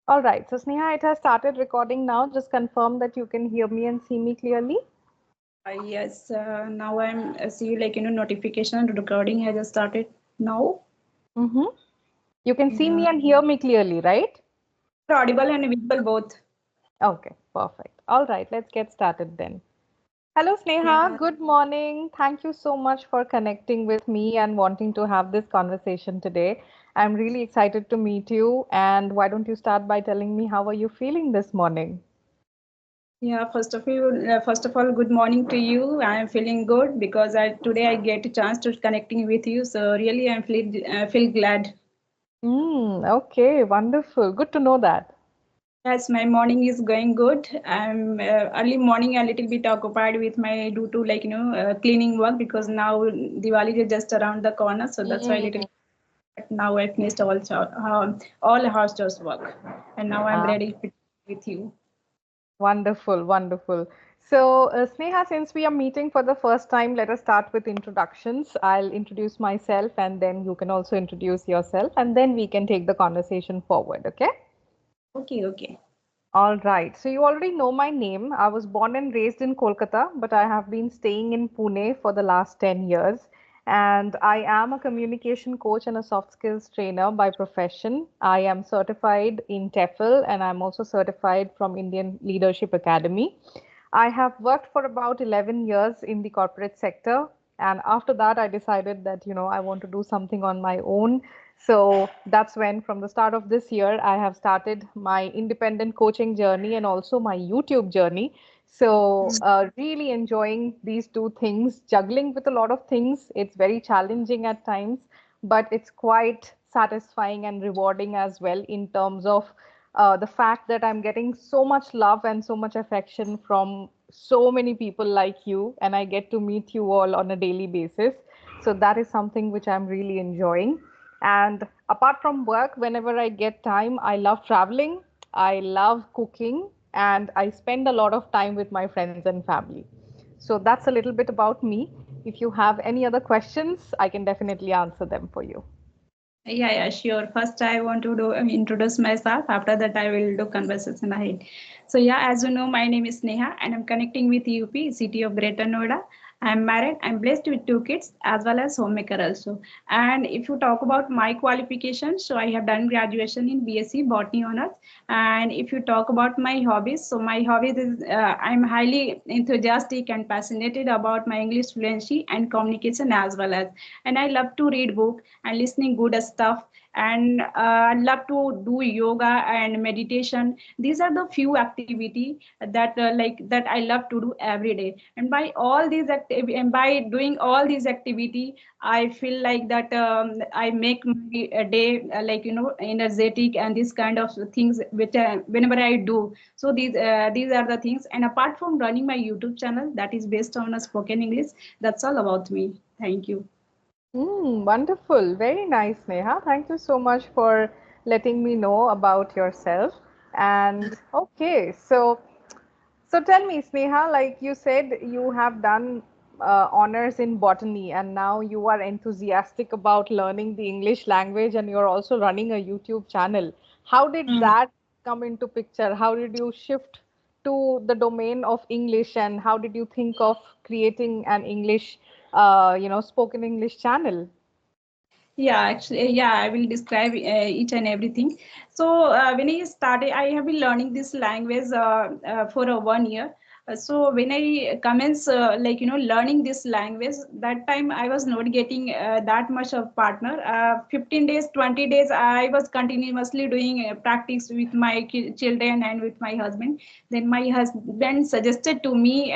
All right. So Sneha, it has started recording now. Just confirm that you can hear me and see me clearly. Yes, now I'm see notification recording has started now. Mm-hmm. You can see Yeah, me and hear me clearly, right? you're audible and visible both. Okay, perfect. All right, let's get started then. Hello, Sneha. Yeah, Good morning. Thank you so much for connecting with me and wanting to have this conversation today. I'm really excited to meet you. And why don't you start by telling me how are you feeling this morning? yeah. First of all, good morning to you. I am feeling good because I today I get a chance to connecting with you. So really, I feel glad. Okay, wonderful. Good to know that. Yes, my morning is going good. I'm early morning a little bit occupied with my due to cleaning work because now Diwali is just around the corner. So that's why a little. Mm. But now I finished all house chores work, and now I'm Ah, ready with you. wonderful, wonderful. So, Sneha, since we are meeting for the first time, let us start with introductions. I'll introduce myself and then you can also introduce yourself and then we can take the conversation forward, okay? Okay, okay. All right. So you already know my name. I was born and raised in Kolkata, but I have been staying in Pune for the last 10 years. And I am a communication coach and a soft skills trainer by profession. I am certified in TEFL and I'm also certified from Indian Leadership Academy. I have worked for about 11 years in the corporate sector. And after that, I decided that, I want to do something on my own. So that's when, from the start of this year, I have started my independent coaching journey and also my YouTube journey. So, really enjoying these two things, juggling with a lot of things. It's very challenging at times, but it's quite satisfying and rewarding as well in terms of the fact that I'm getting so much love and so much affection from so many people like you, and I get to meet you all on a daily basis. So that is something which I'm really enjoying. And apart from work, whenever I get time, I love traveling, I love cooking, and I spend a lot of time with my friends and family. So that's a little bit about me. If you have any other questions, I can definitely answer them for you. Yeah, yeah, sure. First, I want to introduce myself. After that, I will do conversation ahead. So, yeah, as you know, my name is Neha, and I'm connecting with UP, city of Greater Noida. I'm married. I'm blessed with two kids as well as homemaker also. And if you talk about my qualifications, so I have done graduation in BSc Botany honors. And if you talk about my hobbies, so my hobbies is I'm highly enthusiastic and passionate about my English fluency and communication as well as. And I love to read book and listening good stuff, and love to do yoga and meditation. These are the few activity that I love to do every day. And by all these activity and by doing all these activity, I feel like that I make my day energetic, and this kind of things which whenever I do. So these are the things. And apart from running my YouTube channel that is based on a spoken English, that's all about me. Thank you. Wonderful. Very nice, Neha. Thank you so much for letting me know about yourself. And okay, so tell me, Sneha, like you said, you have done honors in botany and now you are enthusiastic about learning the English language and you're also running a YouTube channel. How did that come into picture? How did you shift to the domain of English and how did you think of creating an English, spoken English channel? Yeah, actually, yeah, I will describe each and everything. So when I started, I have been learning this language for 1 year. So when I commence, learning this language, that time I was not getting that much of partner. 15 days, 20 days, I was continuously doing practice with my children and with my husband. Then my husband suggested to me,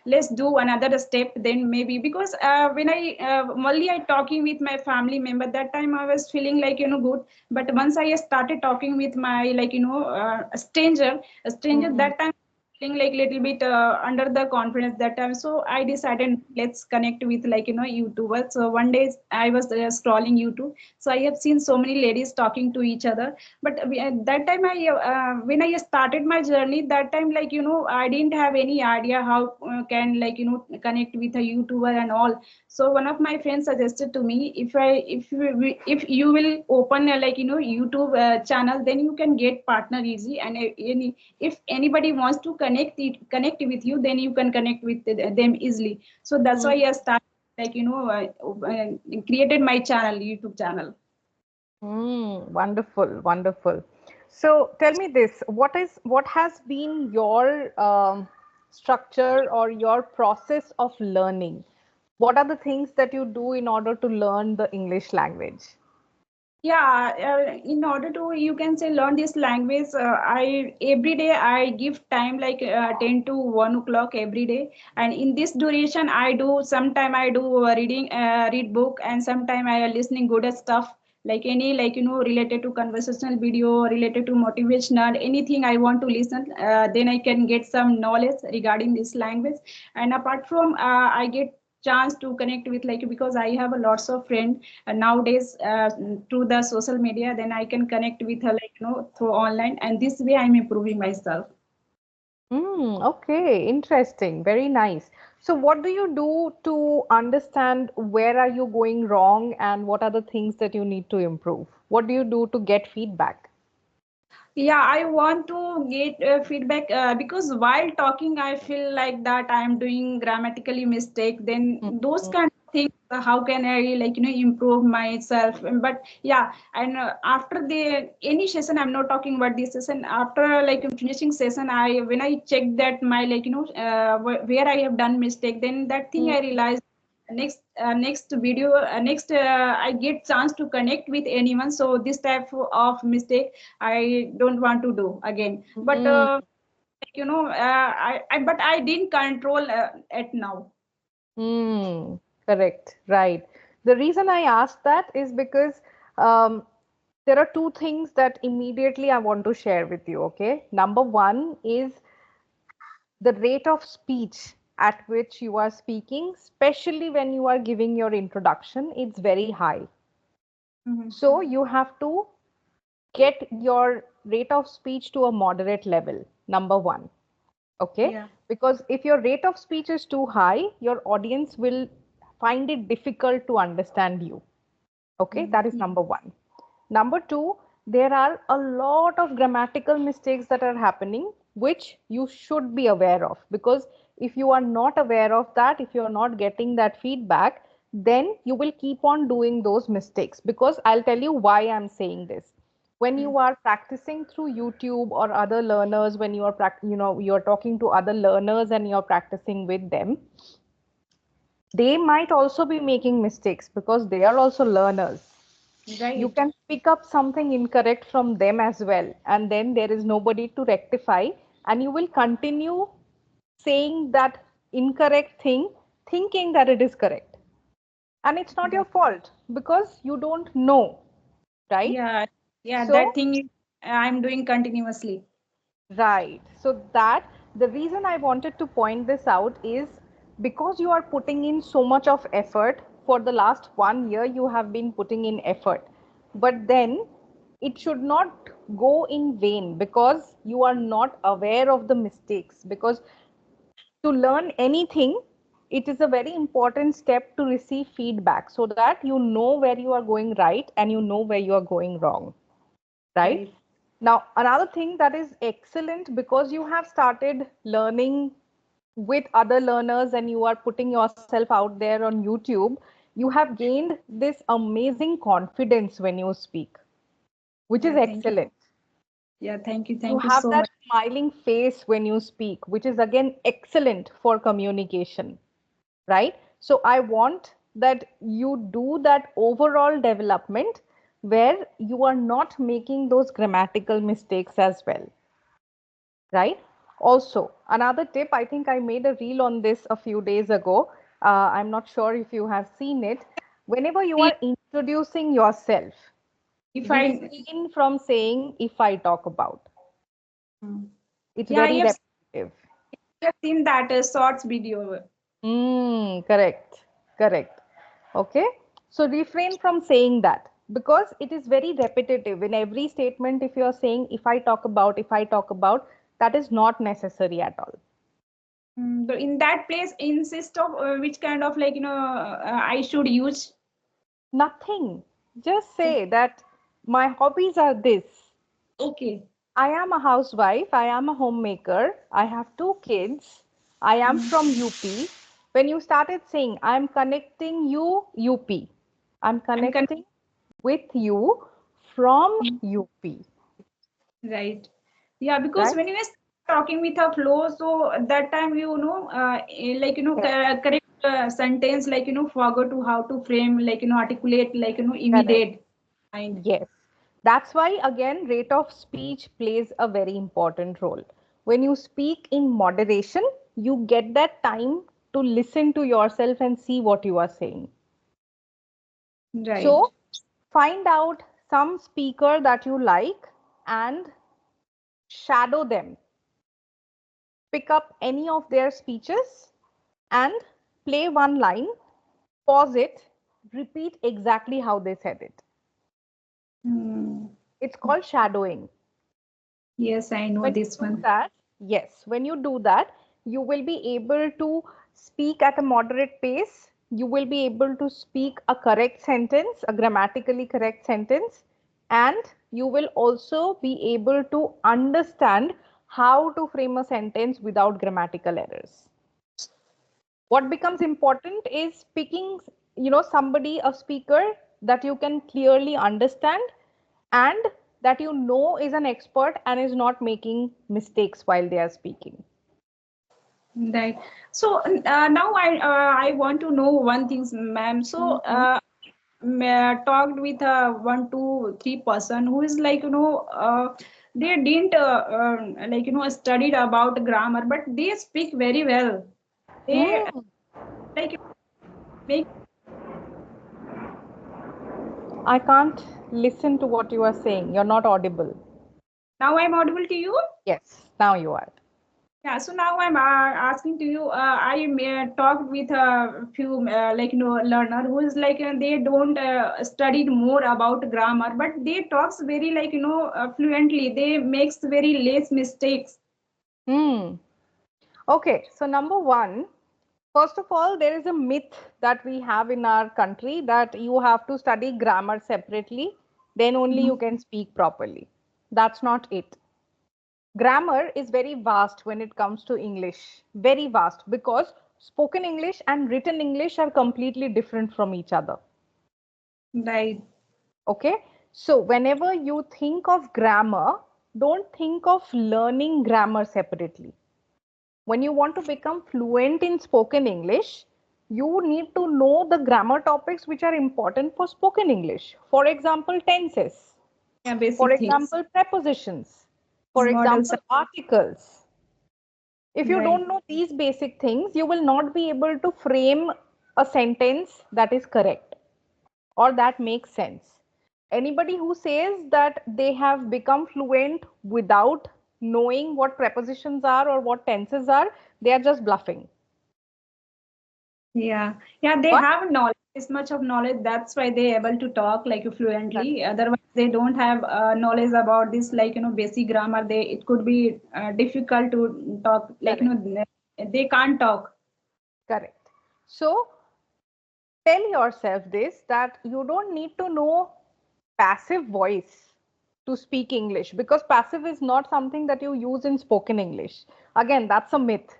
let's do another step. Then maybe because when I only I talking with my family member, that time I was feeling like good. But once I started talking with my a stranger, Mm-hmm. that time feeling like little bit under the confidence that time. So I decided let's connect with like YouTubers. So one day I was scrolling YouTube. So I have seen so many ladies talking to each other. But at that time I when I started my journey, that time like I didn't have any idea how can like connect with a YouTuber and all. So one of my friends suggested to me, if you will open a like YouTube channel, then you can get partner easy, and if anybody wants to connect with you, then you can connect with them easily. So that's why I started like created my channel, YouTube channel. Wonderful, wonderful. So tell me this, what has been your structure or your process of learning? What are the things that you do in order to learn the English language? Yeah, in order to you can say learn this language, I every day I give time like 10 to 1 o'clock every day, and in this duration I do sometime I do reading read book, and sometime I are listening good stuff like any like related to conversational video, related to motivational anything I want to listen, then I can get some knowledge regarding this language. And apart from I get chance to connect with like, because I have a lots of friends nowadays through the social media, then I can connect with her like through online, and this way I'm improving myself. Okay, interesting. Very nice. So what do you do to understand where are you going wrong and what are the things that you need to improve? What do you do to get feedback? Yeah, I want to get feedback because while talking I feel like that I am doing grammatically mistake, then those Mhm. kind of things, how can I like improve myself. But yeah, and after the any session, I'm not talking about this session, after like finishing session, I when I check that my like where I have done mistake, then that thing I realized next video next I get chance to connect with anyone, so this type of mistake I don't want to do again. But Mm, but I didn't control it now. correct, right. The reason I asked that is because there are two things that immediately I want to share with you, okay? Number one is the rate of speech at which you are speaking, especially when you are giving your introduction, it's very high. Mhm. So you have to get your rate of speech to a moderate level, number one. Okay? Yeah. Because if your rate of speech is too high, your audience will find it difficult to understand you. Okay, Mhm. that is number one. Number two, there are a lot of grammatical mistakes that are happening, which you should be aware of. Because if you are not aware of that, if you are not getting that feedback, then you will keep on doing those mistakes. Because I'll tell you why I'm saying this. When Mhm. you are practicing through YouTube or other learners, when you are, you're talking to other learners and you're practicing with them, they might also be making mistakes because they are also learners. You Right. can pick up something incorrect from them as well, and then there is nobody to rectify, and you will continue saying that incorrect thing, thinking that it is correct. And it's not your Right. fault because you don't know, right? Yeah. Yeah. That So thing I'm doing continuously. right. So that the reason I wanted to point this out is because you are putting in so much of effort for the last 1 year, you have been putting in effort. But then it should not go in vain because you are not aware of the mistakes. Because to learn anything, it is a very important step to receive feedback so that you know where you are going right and you know where you are going wrong, right? Right. Now, another thing that is excellent because you have started learning with other learners and you are putting yourself out there on YouTube, you have gained this amazing confidence when you speak, which is Yeah. Thank you. excellent. Yeah. Thank you. You Thank you have so that much. smiling face when you speak, which is again excellent for communication, right? So I want that you do that overall development where you are not making those grammatical mistakes as well, right? Also, another tip, I think I made a reel on this a few days ago. I'm not sure if you have seen it. Whenever you are introducing yourself, If I refrain from saying if I talk about. Mm. It's yeah, I very have repetitive. have seen that shorts video. Correct, correct. Okay, so refrain from saying that because it is very repetitive in every statement. If you are saying, if I talk about, that is not necessary at all. So in that place, insist of which kind of I should use. Nothing. Just say that my hobbies are this. Okay. I am a housewife, I am a homemaker, I have two kids, I am Mm. from UP. When you started saying, I'm connecting you, UP, I'm I'm con- connecting with you from UP, right. Yeah, because right? when you are talking with a flow, so at that time Correct. correct sentence forgot to how to frame articulate Correct. immediate mind. Yes. That's why, again, rate of speech plays a very important role. When you speak in moderation, you get that time to listen to yourself and see what you are saying. Right. So, find out some speaker that you like and shadow them. Pick up any of their speeches and play one line, pause it, repeat exactly how they said it. Hmm. It's called shadowing. Yes, I know When you this do one. that, yes, when you do that, you will be able to speak at a moderate pace. You will be able to speak a correct sentence, a grammatically correct sentence, and you will also be able to understand how to frame a sentence without grammatical errors. What becomes important is picking, somebody, a speaker that you can clearly understand and that you know is an expert and is not making mistakes while they are speaking. Right. So now I want to know one thing, ma'am. So Mhm. talked with one, two, three person who is they didn't studied about grammar, but they speak very well. They Hmm. like make. I can't listen to what you are saying. You're not audible. Now I'm audible to you. Yes, now you are. Yeah, so now I'm asking to you. I talked with a few learner who is they don't studied more about grammar, but they talks very fluently. They makes very less mistakes. Hmm. Okay, so number one, first of all, there is a myth that we have in our country that you have to study grammar separately, then only Mhm. you can speak properly. That's not it. Grammar is very vast when it comes to English, very vast because spoken English and written English are completely different from each other. Right. Okay, so whenever you think of grammar, don't think of learning grammar separately. When you want to become fluent in spoken English, you need to know the grammar topics which are important for spoken English. For example, tenses. Yeah, For basic things. example, prepositions. For Models. example, articles. If you Right. don't know these basic things, you will not be able to frame a sentence that is correct or that makes sense. Anybody who says that they have become fluent without knowing what prepositions are or what tenses are, they are just bluffing. Yeah, yeah, they But have knowledge, this much of knowledge. That's why they able to talk fluently. Otherwise, they don't have knowledge about this, basic grammar. It could be difficult to talk. correct, They can't talk. correct. So tell yourself this that you don't need to know passive voice to speak English because passive is not something that you use in spoken English. Again, that's a myth.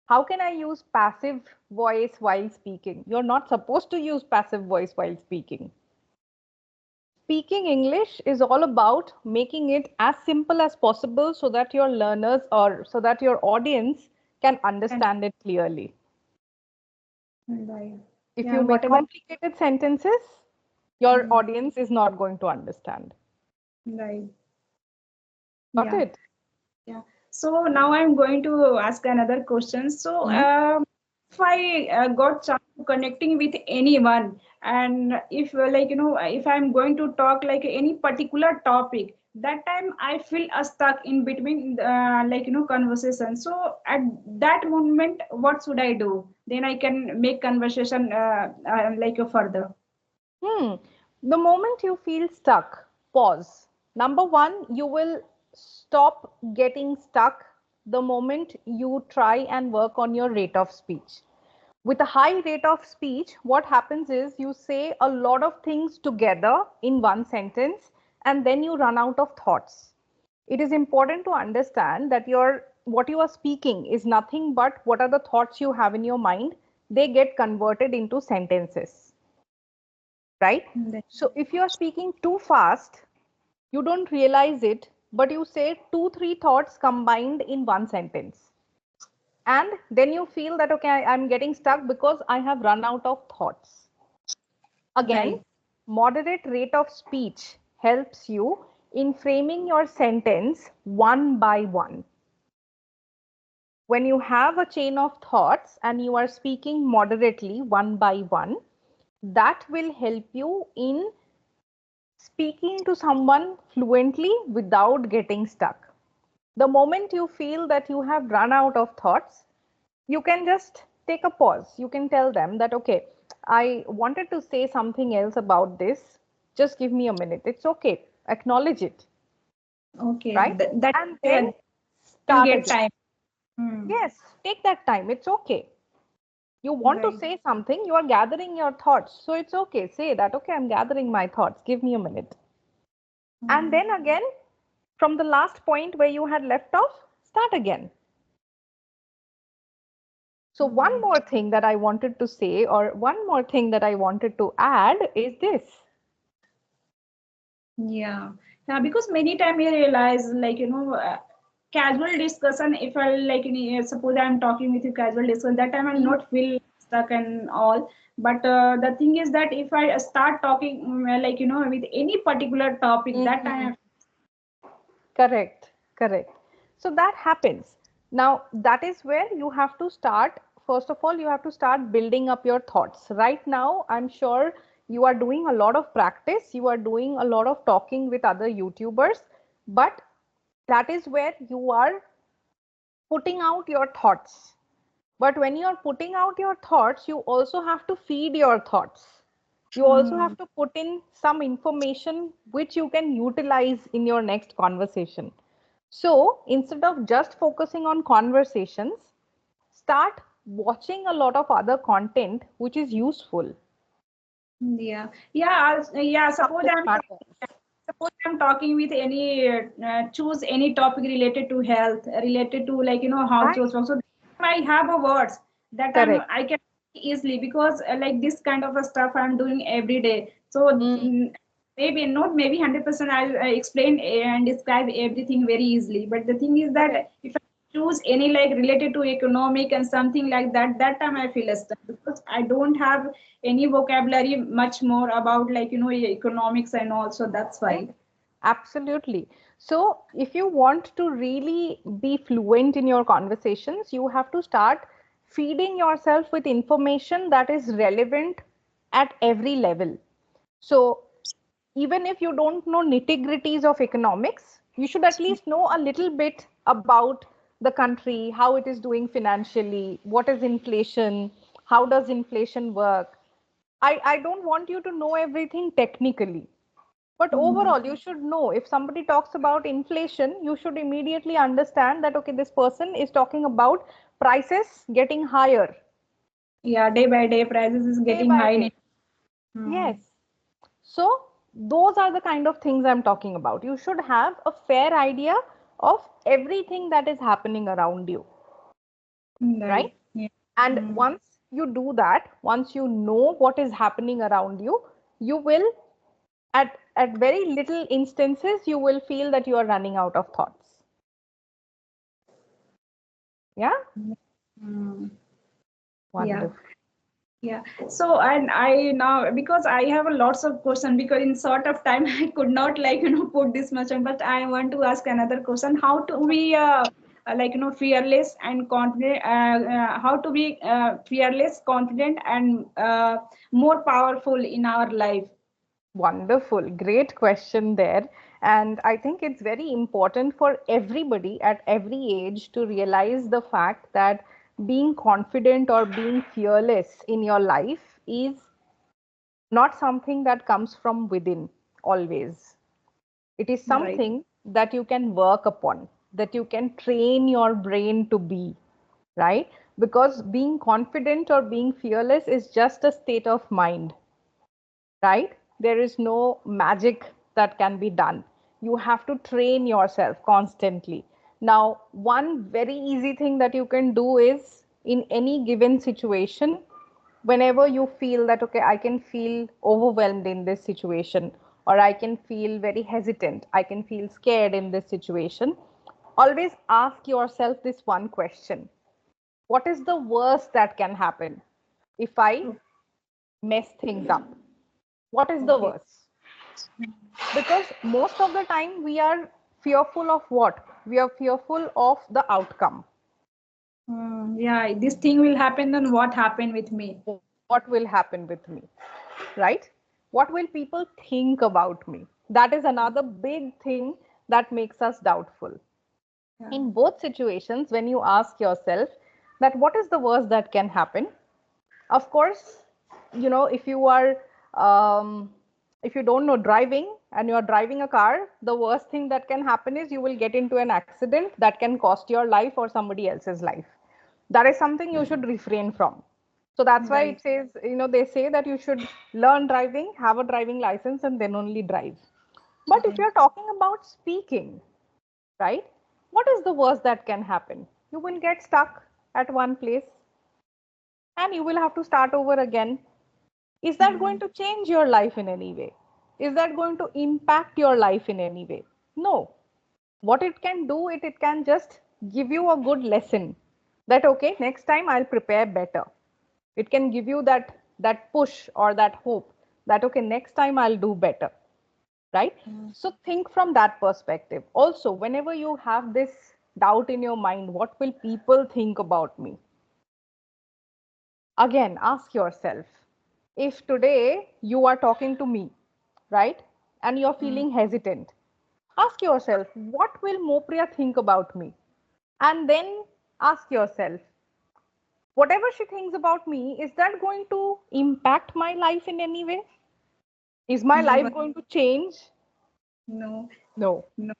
How can I use passive voice while speaking? You're not supposed to use passive voice while speaking. Speaking English is all about making it as simple as possible so that your learners or so that your audience can And understand it clearly. right. If Yeah, you make whatever. complicated sentences, your Mm, audience is not going to understand. right. Got Yeah. it? Yeah. So now I'm going to ask another question. So Hmm? if I got chance to connecting with anyone, and if if I'm going to talk any particular topic, that time I feel stuck in between conversation. So at that moment, what should I do? Then I can make conversation further. Hmm. The moment you feel stuck, pause. Number one, you will stop getting stuck the moment you try and work on your rate of speech. With a high rate of speech, what happens is you say a lot of things together in one sentence and then you run out of thoughts. It is important to understand that what you are speaking is nothing but what are the thoughts you have in your mind. They get converted into sentences, right? So if you are speaking too fast, you don't realize it, but you say two, three thoughts combined in one sentence. And then you feel that, okay, I'm getting stuck because I have run out of thoughts. Again, Right. moderate rate of speech helps you in framing your sentence one by one. When you have a chain of thoughts and you are speaking moderately one by one, that will help you in speaking to someone fluently without getting stuck. The moment you feel that you have run out of thoughts, you can just take a pause. You can tell them that, okay, I wanted to say something else about this. Just give me a minute. It's okay. Acknowledge it, Okay, right? that And then you start get again. time. Hmm. Yes, take that time. It's okay. You want to Right. say something, you are gathering your thoughts. So it's okay. Say that, okay, I'm gathering my thoughts. Give me a minute. And Hmm. then again, from the last point where you had left off, start again. So one Hmm. more thing that I wanted to say, or one more thing that I wanted to add is this. Yeah, yeah, because many times we realize, casual discussion. If I suppose I'm talking with you casual discussion, that time I'll Mhm. not feel stuck and all. But the thing is that if I start talking, with any particular topic, that Mhm. time Correct, correct. So that happens. Now, that is where you have to start. First of all, you have to start building up your thoughts. Right now, I'm sure you are doing a lot of practice, you are doing a lot of talking with other YouTubers, but that is where you are putting out your thoughts. But when you are putting out your thoughts, you also have to feed your thoughts. You also I. have to put in some information which you can utilize in your next conversation. So instead of just focusing on conversations, start watching a lot of other content which is useful. Yeah, yeah, yeah. Subject matter. Suppose I'm talking with any choose any topic related to health, related to Right. households. Also, I have a words that Correct. I can easily because like this kind of a stuff I'm doing every day. So Mm, maybe not maybe 100% I'll explain and describe everything very easily. But the thing is correct. that if I choose any like related to economic and something like that, that time I feel stuck because I don't have any vocabulary much more about economics and also that's Right. why. Absolutely. So, if you want to really be fluent in your conversations, you have to start feeding yourself with information that is relevant at every level. So, even if you don't know nitty-gritties of economics, you should at least know a little bit about the country, how it is doing financially, what is inflation, how does inflation work. I don't want you to know everything technically. But Hmm. overall, you should know if somebody talks about inflation, you should immediately understand that, okay, this person is talking about prices getting higher Yeah, day by day prices is day getting by high. day. Hmm. Yes. So, those are the kind of things I'm talking about. You should have a fair idea of everything that is happening around you, right? Right. Yeah. And Hmm. once you do that, once you know what is happening around you, you will, at very little instances, you will feel that you are running out of thoughts. Yeah? Hmm. Yeah. Wonderful. Yeah. So and I now because I have a lots of question because in sort of time I could not put this much on, but I want to ask another question. How to be fearless and confident? How to be fearless, confident, and more powerful in our life? Wonderful. Great question there. And I think it's very important for everybody at every age to realize the fact that being confident or being fearless in your life is not something that comes from within always. It is Right. something that you can work upon, that you can train your brain to be, right? Because being confident or being fearless is just a state of mind, right? There is no magic that can be done. You have to train yourself constantly. Now, one very easy thing that you can do is in any given situation, whenever you feel that, okay, I can feel overwhelmed in this situation, or I can feel very hesitant, I can feel scared in this situation, always ask yourself this one question: what is the worst that can happen if I mess things up? What is the Okay. worst? Because most of the time we are fearful of what? We are fearful of the outcome. Yeah, this thing will happen, then what happened with me? What will happen with me? Right? What will people think about me? That is another big thing that makes us doubtful. Yeah. In both situations, when you ask yourself that what is the worst that can happen, of course, if you are, if you don't know driving and you are driving a car, the worst thing that can happen is you will get into an accident that can cost your life or somebody else's life. That is something you should refrain from. So that's why Right. it says, they say that you should learn driving, have a driving license, and then only drive. But if Right. you're talking about speaking, right? What is the worst that can happen? You will get stuck at one place and you will have to start over again. Is that going Hmm. to change your life in any way? Is that going to impact your life in any way? No. What it can do, it can just give you a good lesson that, okay, next time I'll prepare better. It can give you that push or that hope that, okay, next time I'll do better, right? So think from that perspective. Also, whenever you have this doubt in your mind, what will people think about me? Again, ask yourself, if today you are talking to me, right, and you're Hmm. feeling hesitant, ask yourself, what will Moupriya think about me? And then ask yourself, whatever she thinks about me, is that going to impact my life in any way? Is my No, life going to change? no, No. no.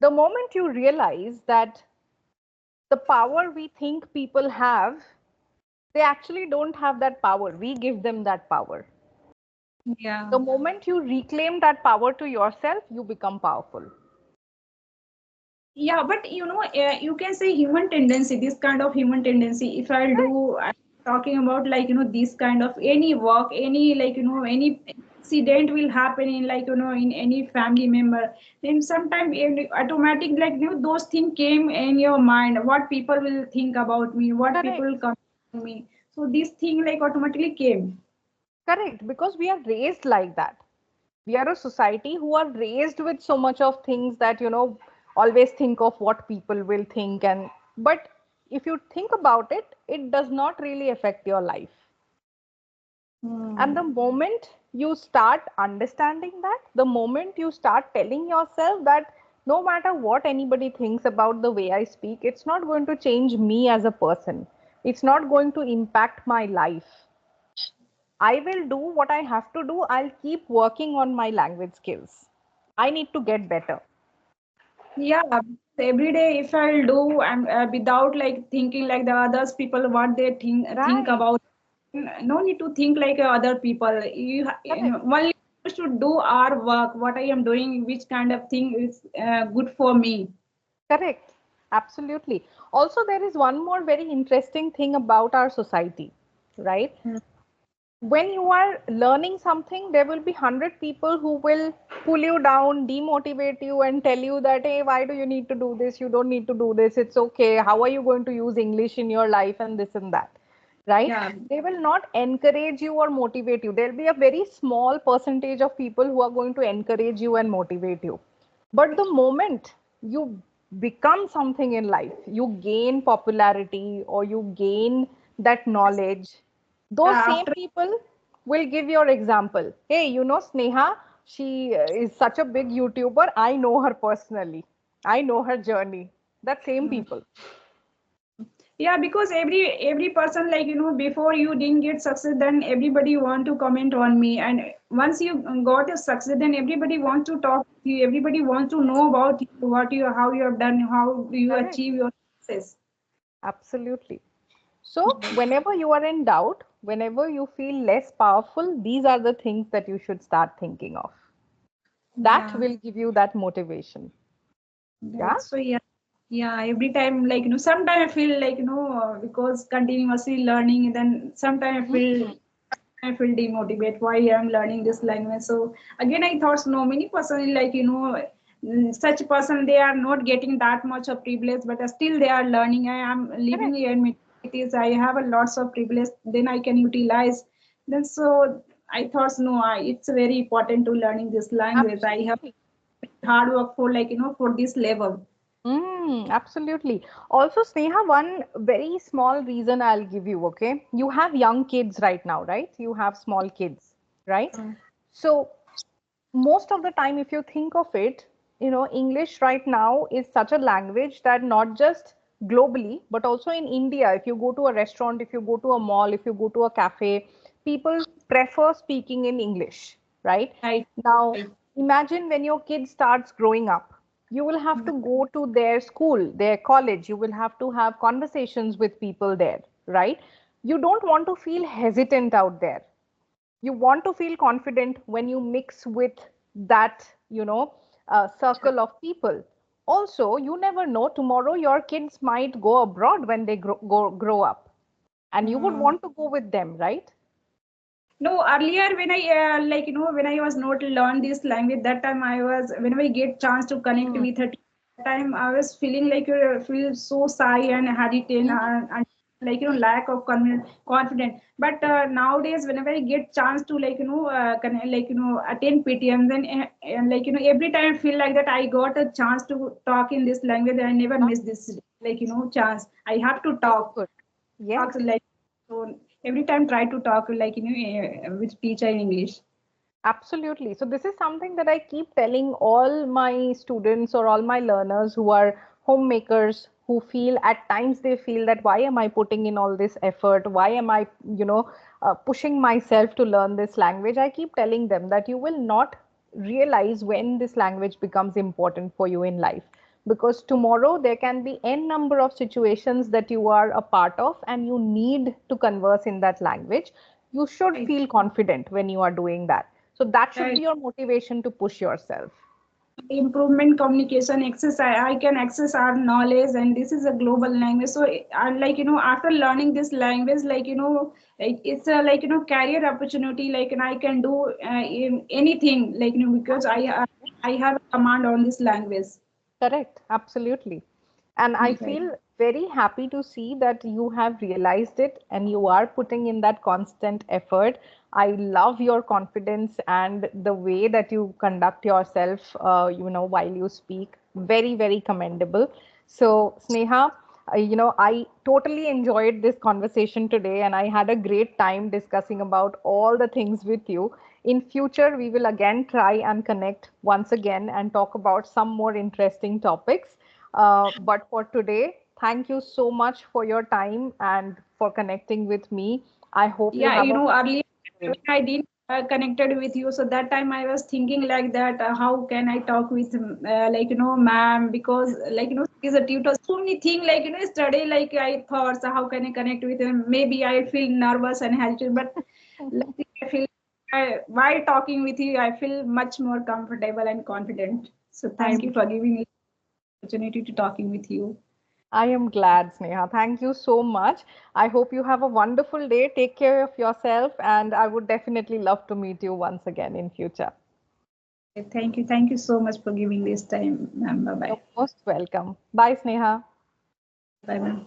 The moment you realize that the power we think people have, they actually don't have that power. We give them that power. Yeah. The moment you reclaim that power to yourself, you become powerful. Yeah, but you can say human tendency, this kind of human tendency. If I'll Correct. do, I'm talking about like, this kind of any work, any like, any accident will happen in like, in any family member. Then sometime automatic, like, those things came in your mind. What people will think about me? What people Correct. will come to me? So this thing like automatically came. Correct. Because we are raised like that. We are a society who are raised with so much of things that, always think of what people will think. And, but if you think about it, it does not really affect your life. And the Hmm. moment you start understanding that, the moment you start telling yourself that no matter what anybody thinks about the way I speak, it's not going to change me as a person, it's not going to impact my life. I will do what I have to do. I'll keep working on my language skills. I need to get better. Yeah, every day if I'll do, I'm without like thinking like the others people what they think Right. about. No need to think like other people. Correct. Only you should do our work. What I am doing, which kind of thing is good for me. Correct. Absolutely. Also, there is one more very interesting thing about our society, right? Hmm. When you are learning something, there will be 100 people who will pull you down, demotivate you, and tell you that, hey, why do you need to do this? You don't need to do this. It's okay. How are you going to use English in your life and this and that? Right? Yeah, They will not encourage you or motivate you. There'll be a very small percentage of people who are going to encourage you and motivate you. But the moment you become something in life, you gain popularity or you gain that knowledge, those same after people will give your example. Hey, Sneha, She is such a big YouTuber. I know her personally. I know her journey. That same people. Yeah, because every person, like, before you didn't get success, then everybody want to comment on me, and once you got a success, then everybody wants to talk to you, everybody wants to know about you, what you, how you have done, how do you Correct. achieve your success. Absolutely. So, whenever you are in doubt, whenever you feel less powerful, these are the things that you should start thinking of. That Yeah, will give you that motivation. Yeah, right. So yeah, yeah, every time, like, sometimes I feel like, because continuously learning, then sometimes I feel demotivated why I'm learning this language. So again, I thought, no, many person, like, such person, they are not getting that much of privilege, but still they are learning. I am living correct. here in cities, I have a lots of privilege, then I can utilize. Then so I thought, no, it's very important to learning this language. I have Absolutely. hard work for, like, for this level. Absolutely. Also, Sneha, one very small reason I'll give you, okay? You have young kids right now, right? You have small kids, right? So, most of the time, if you think of it, English right now is such a language that not just globally, but also in India, if you go to a restaurant, if you go to a mall, if you go to a cafe, people prefer speaking in English, right? Right, Now, right. imagine when your kid starts growing up, you will have to go to their school, their college, you will have to have conversations with people there, right? You don't want to feel hesitant out there. You want to feel confident when you mix with that circle of people. Also, you never know, tomorrow your kids might go abroad when they grow up, and you would Hmm. want to go with them, right? No, earlier when I, like, when I was not learn this language, that time I was, whenever I get chance to connect Mm. with it, that time I was feeling like, feel so shy and hesitant, Mhm. and like, lack of confidence. But nowadays, whenever I get chance to, like, like, attend PTM, then and, like, every time I feel like that I got a chance to talk in this language. I never Huh? miss this, like, chance. I have to Very talk. good. Yes. Talks like, so every time try to talk, like, with teacher in English. Absolutely. So this is something that I keep telling all my students or all my learners who are homemakers, who feel at times they feel that why am I putting in all this effort? Why am I, pushing myself to learn this language? I keep telling them that you will not realize when this language becomes important for you in life, because tomorrow there can be n number of situations that you are a part of and you need to converse in that language. You should Right. feel confident when you are doing that. So that should Right. be your motivation to push yourself. Improvement communication access, I can access our knowledge, and this is a global language. So I, like, after learning this language, like, it's a, like, career opportunity, like, and I can do in anything, like, because I have a command on this language. Correct, absolutely. And I Right. feel very happy to see that you have realized it and you are putting in that constant effort. I love your confidence and the way that you conduct yourself, while you speak. Very, very commendable. So, Sneha, I totally enjoyed this conversation today and I had a great time discussing about all the things with you. In future, we will again try and connect once again and talk about some more interesting topics. But for today, thank you so much for your time and for connecting with me. I hope you Yeah, have a earlier wonderful when day. I didn't connected with you, so that time I was thinking like that, how can I talk with, like, ma'am, because, like, she's a tutor, so many things, like, study, like, I thought, so how can I connect with him, maybe I feel nervous and hesitant, but like, I feel, while talking with you, I feel much more comfortable and confident. So thank I'm you for giving me the opportunity to talking with you. I am glad, Sneha. Thank you so much. I hope you have a wonderful day. Take care of yourself, and I would definitely love to meet you once again in future. Thank you so much for giving this time, ma'am. Bye You're bye. most welcome. Bye, Sneha. Bye bye.